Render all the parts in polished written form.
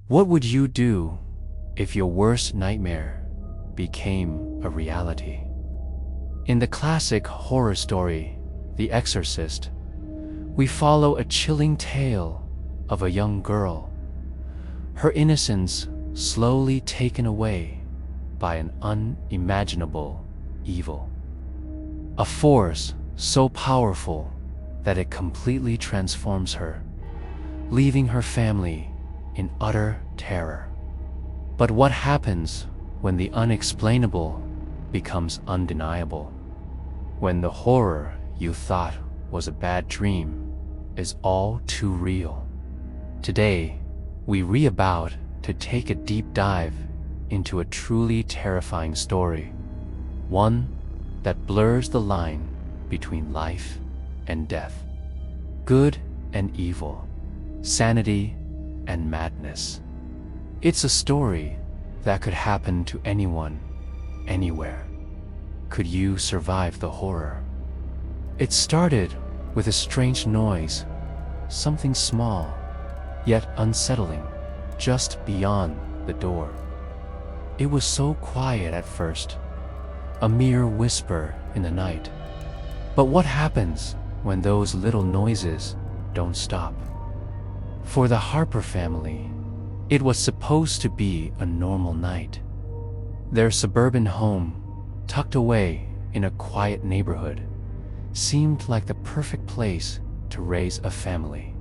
What would you do if your worst nightmare became a reality? In the classic horror story, The Exorcist, we follow a chilling tale of a young girl, her innocence slowly taken away by an unimaginable evil. A force so powerful that it completely transforms her, leaving her family in utter terror. But what happens when the unexplainable becomes undeniable? When the horror you thought was a bad dream is all too real? Today, we re-about to take a deep dive into a truly terrifying story, one that blurs the line between life and death, good and evil, sanity and madness. It's a story that could happen to anyone, anywhere. Could you survive the horror? It started with a strange noise, something small, yet unsettling, just beyond the door. It was so quiet at first, a mere whisper in the night. But what happens when those little noises don't stop? For the Harper family, it was supposed to be a normal night. Their suburban home, tucked away in a quiet neighborhood, seemed like the perfect place to raise a family.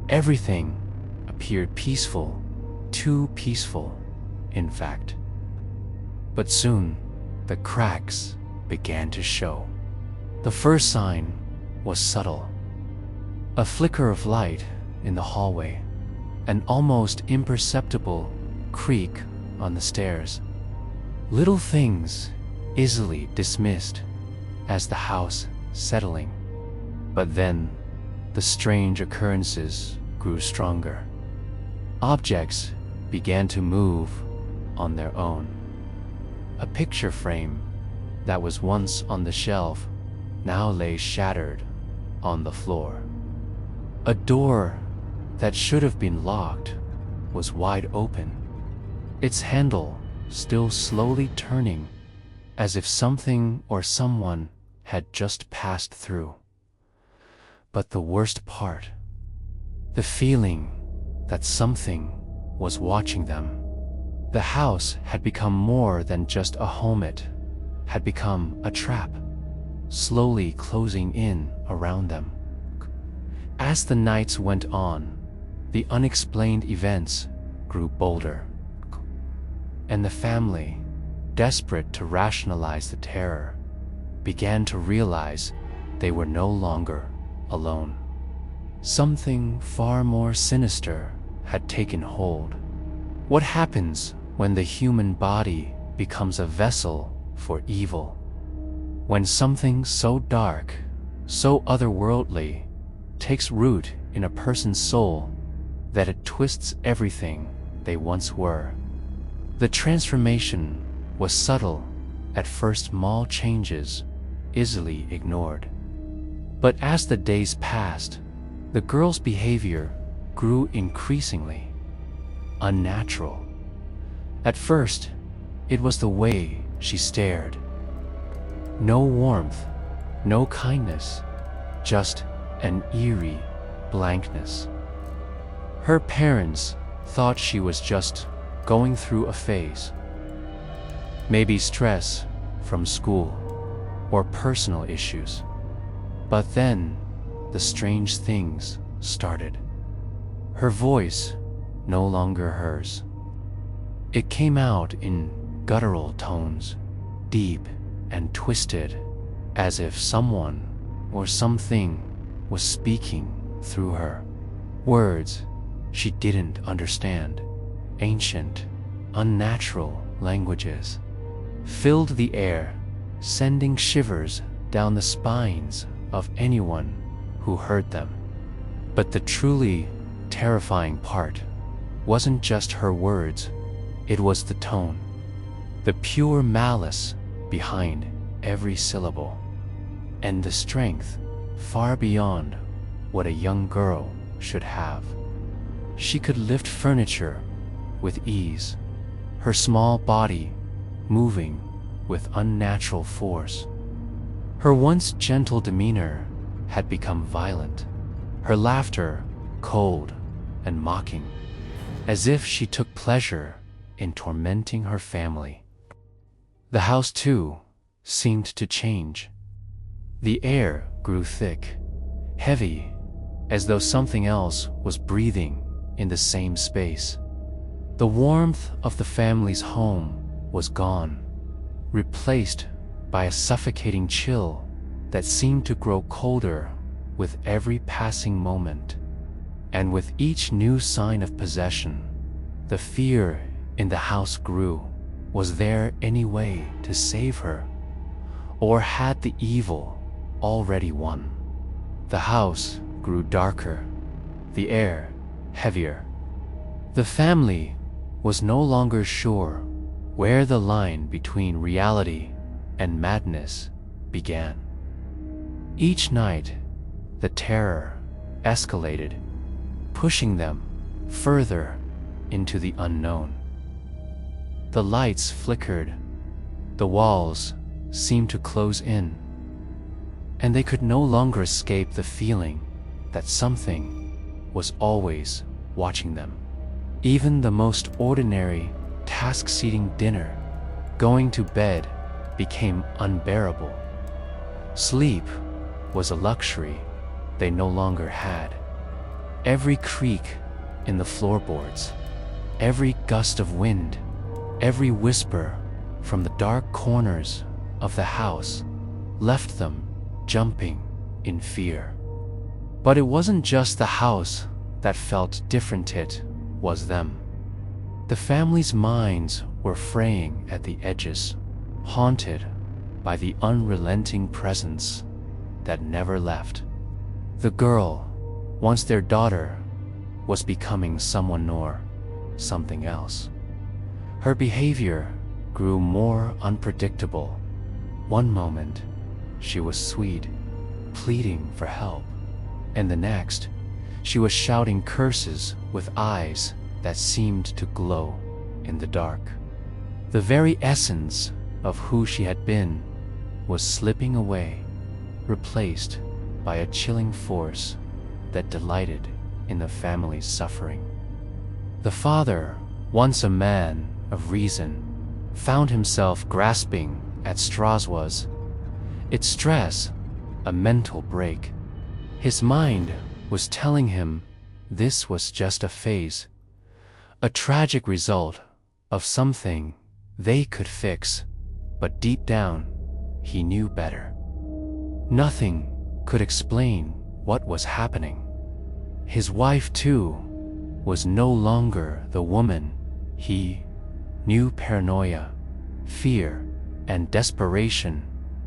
Everything appeared peaceful, too peaceful, in fact. But soon, the cracks began to show. The first sign was subtle. A flicker of light in the hallway, an almost imperceptible creak on the stairs. Little things easily dismissed as the house settling. But then, the strange occurrences grew stronger. Objects began to move on their own. A picture frame that was once on the shelf now lay shattered on the floor. A door that should have been locked was wide open, its handle still slowly turning as if something or someone had just passed through. But the worst part, the feeling that something was watching them. The house had become more than just a home, it had become a trap, slowly closing in around them. As the nights went on, the unexplained events grew bolder, and the family, desperate to rationalize the terror, began to realize they were no longer alone. Something far more sinister had taken hold. What happens when the human body becomes a vessel for evil? When something so dark, so otherworldly, takes root in a person's soul that it twists everything they once were. The transformation was subtle, at first small changes, easily ignored. But as the days passed, the girl's behavior grew increasingly unnatural. At first, it was the way she stared. No warmth, no kindness, just an eerie blankness. Her parents thought she was just going through a phase. Maybe stress from school or personal issues. But then, the strange things started. Her voice no longer hers. It came out in guttural tones, deep and twisted, as if someone or something was speaking through her. Words she didn't understand, ancient, unnatural languages, filled the air, sending shivers down the spines of anyone who heard them. But the truly terrifying part wasn't just her words, it was the tone, the pure malice behind every syllable, and the strength far beyond what a young girl should have. She could lift furniture with ease, her small body moving with unnatural force. Her once gentle demeanor had become violent, her laughter cold and mocking, as if she took pleasure in tormenting her family. The house, too, seemed to change. The air grew thick, heavy, as though something else was breathing in the same space. The warmth of the family's home was gone, replaced by a suffocating chill that seemed to grow colder with every passing moment. And with each new sign of possession, the fear in the house grew. Was there any way to save her? Or had the evil already won? The house grew darker, the air heavier. The family was no longer sure where the line between reality and madness began. Each night, the terror escalated, pushing them further into the unknown. The lights flickered, the walls seemed to close in, and they could no longer escape the feeling that something was always watching them. Even the most ordinary task-seating dinner, going to bed, became unbearable. Sleep was a luxury they no longer had. Every creak in the floorboards, every gust of wind, every whisper from the dark corners of the house left them jumping in fear. But it wasn't just the house that felt different, it was them. The family's minds were fraying at the edges, haunted by the unrelenting presence that never left. The girl, once their daughter, was becoming someone or something else. Her behavior grew more unpredictable. One moment, she was sweet, pleading for help, and the next, she was shouting curses with eyes that seemed to glow in the dark. The very essence of who she had been was slipping away, replaced by a chilling force that delighted in the family's suffering. The father, once a man of reason, found himself grasping at straws. Was its stress a mental break? His mind was telling him this was just a phase, a tragic result of something they could fix, but deep down, he knew better. Nothing could explain what was happening. His wife, too, was no longer the woman he knew. Paranoia, fear, and desperation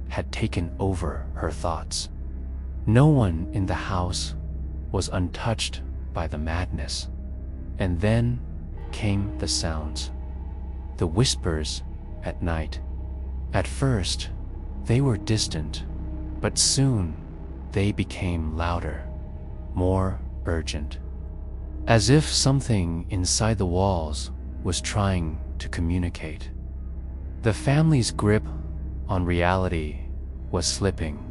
had taken over her thoughts. No one in the house was untouched by the madness. And then came the sounds, the whispers at night. At first, they were distant, but soon they became louder, more urgent, as if something inside the walls was trying to communicate. The family's grip on reality was slipping.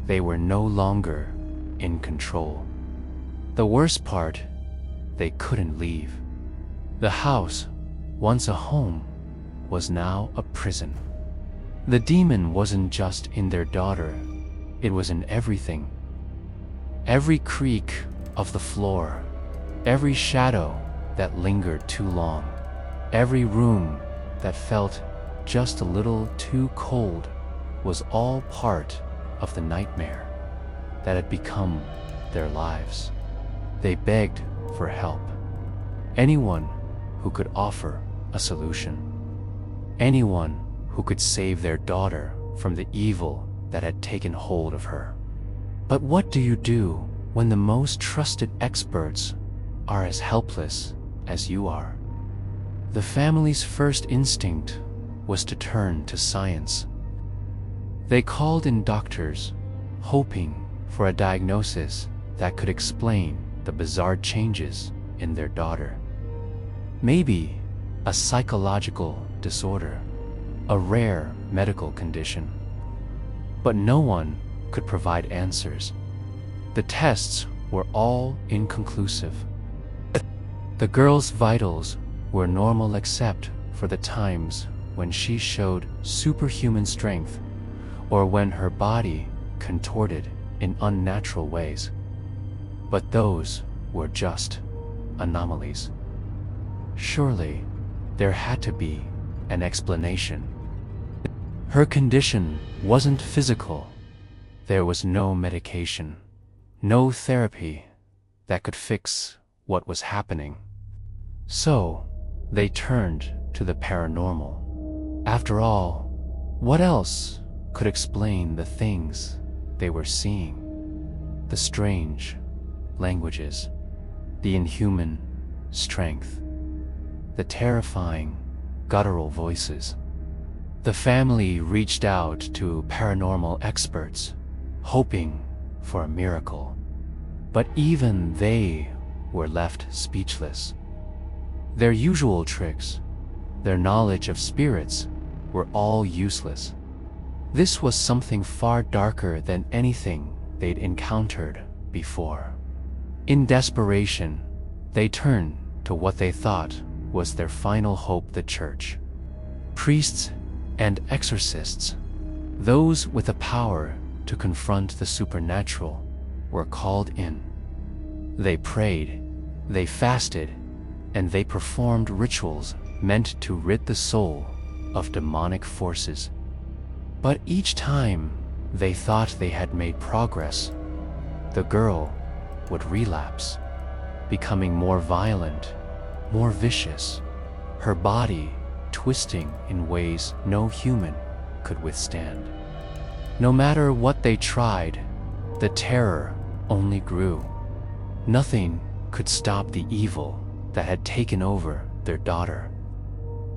They were no longer in control. The worst part, they couldn't leave. The house, once a home, was now a prison. The demon wasn't just in their daughter, it was in everything. Every creak of the floor, every shadow that lingered too long, every room that felt just a little too cold was all part of the nightmare that had become their lives. They begged for help. Anyone who could offer a solution. Anyone who could save their daughter from the evil that had taken hold of her. But what do you do when the most trusted experts are as helpless as you are? The family's first instinct was to turn to science. They called in doctors, hoping for a diagnosis that could explain the bizarre changes in their daughter. Maybe a psychological disorder, a rare medical condition. But no one could provide answers. The tests were all inconclusive. The girl's vitals were normal except for the times when she showed superhuman strength or when her body contorted in unnatural ways. But those were just anomalies. Surely there had to be an explanation. Her condition wasn't physical. There was no medication, no therapy that could fix what was happening. So they turned to the paranormal. After all, what else could explain the things they were seeing? The strange languages, the inhuman strength, the terrifying guttural voices. The family reached out to paranormal experts, hoping for a miracle. But even they were left speechless. Their usual tricks, their knowledge of spirits, were all useless. This was something far darker than anything they'd encountered before. In desperation, they turned to what they thought was their final hope: the church. Priests and exorcists, those with the power to confront the supernatural, were called in. They prayed, they fasted, and they performed rituals meant to rid the soul of demonic forces. But each time they thought they had made progress, the girl would relapse, becoming more violent, more vicious, her body twisting in ways no human could withstand. No matter what they tried, the terror only grew. Nothing could stop the evil that had taken over their daughter.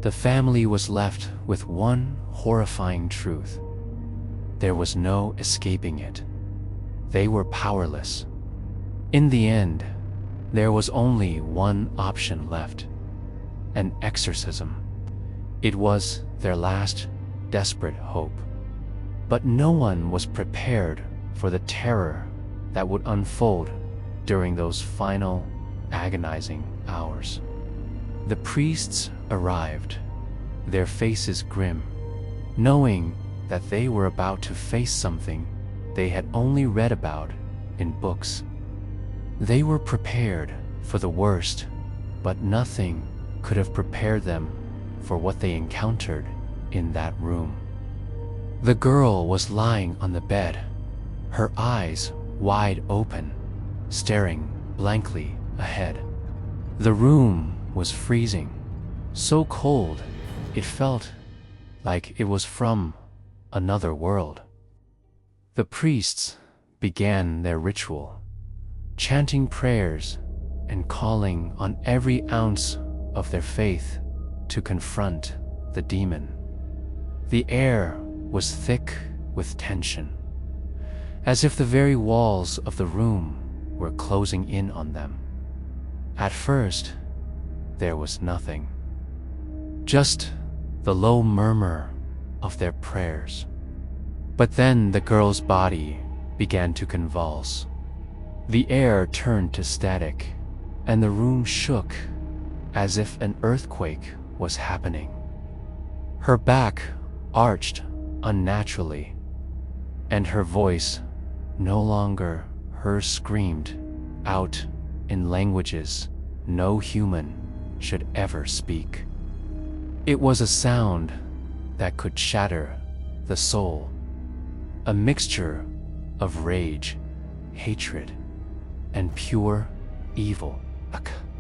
The family was left with one horrifying truth. There was no escaping it. They were powerless. In the end, there was only one option left: an exorcism. It was their last desperate hope. But no one was prepared for the terror that would unfold during those final, agonizing hours. The priests arrived, their faces grim, knowing that they were about to face something they had only read about in books. They were prepared for the worst, but nothing could have prepared them for what they encountered in that room. The girl was lying on the bed, her eyes wide open, staring blankly ahead. The room was freezing, so cold it felt like it was from another world. The priests began their ritual, chanting prayers and calling on every ounce of their faith to confront the demon. The air was thick with tension, as if the very walls of the room were closing in on them. At first, there was nothing, just the low murmur of their prayers. But then the girl's body began to convulse. The air turned to static, and the room shook as if an earthquake was happening. Her back arched unnaturally, and her voice, no longer hers, screamed out in languages no human should ever speak. It was a sound that could shatter the soul, a mixture of rage, hatred, and pure evil,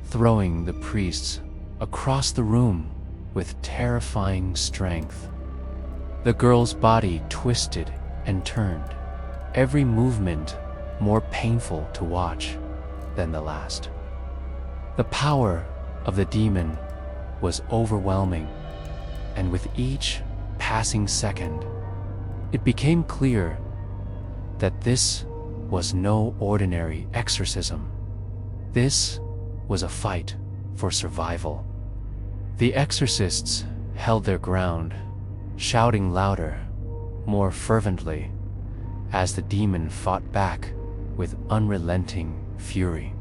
throwing the priests across the room with terrifying strength. The girl's body twisted and turned, every movement more painful to watch than the last. The power of the demon was overwhelming, and with each passing second, it became clear that this was no ordinary exorcism. This was a fight for survival. The exorcists held their ground, shouting louder, more fervently, as the demon fought back with unrelenting fury.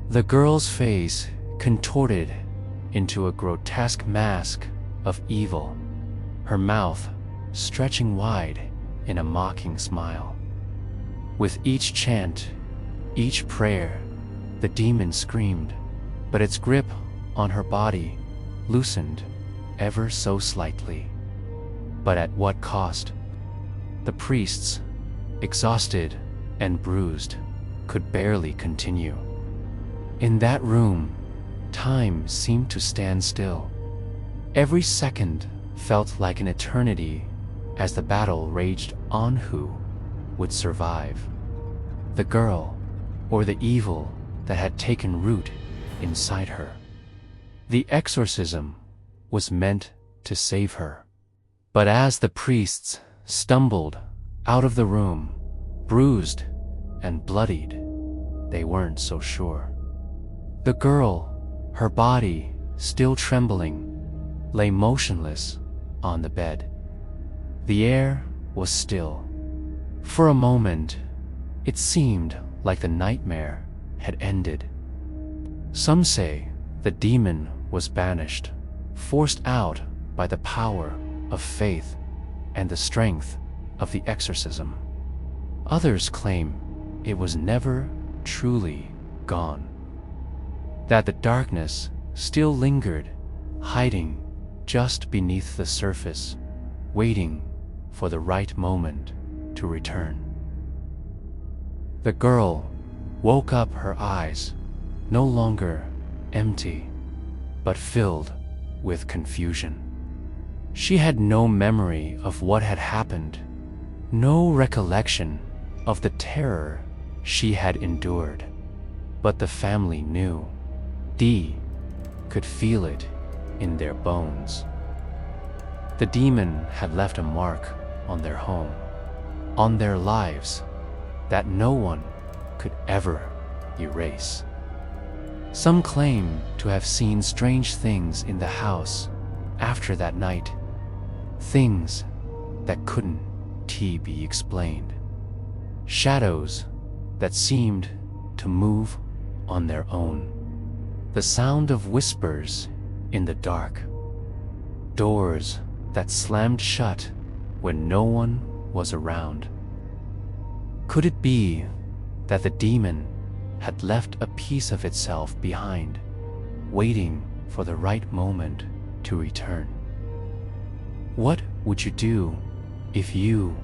The girl's face contorted into a grotesque mask of evil, her mouth stretching wide in a mocking smile. With each chant, each prayer, the demon screamed, but its grip on her body loosened ever so slightly. But at what cost? The priests, exhausted and bruised, could barely continue. In that room, time seemed to stand still. Every second felt like an eternity as the battle raged on. Who would survive? The girl, or the evil that had taken root inside her? The exorcism was meant to save her. But as the priests stumbled out of the room, bruised and bloodied, they weren't so sure. The girl, her body still trembling, lay motionless on the bed. The air was still. For a moment, it seemed like the nightmare had ended. Some say the demon was banished, forced out by the power of faith and the strength of the exorcism. Others claim it was never truly gone, that the darkness still lingered, hiding just beneath the surface, waiting for the right moment to return. The girl woke up, her eyes no longer empty, but filled with confusion. She had no memory of what had happened, no recollection of the terror she had endured. But the family knew. Dee could feel it in their bones. The demon had left a mark on their home, on their lives, that no one could ever erase. Some claim to have seen strange things in the house after that night, things that couldn't be explained, shadows that seemed to move on their own, the sound of whispers in the dark, doors that slammed shut when no one was around. Could it be that the demon had left a piece of itself behind, waiting for the right moment to return? What would you do if you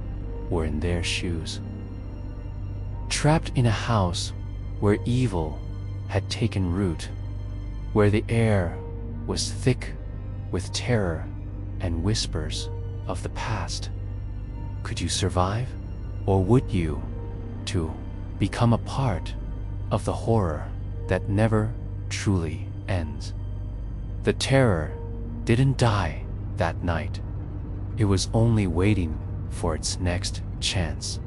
were in their shoes? Trapped in a house where evil had taken root, where the air was thick with terror and whispers of the past. Could you survive? Or would you, to become a part of the horror that never truly ends? The terror didn't die that night. It was only waiting for its next chance.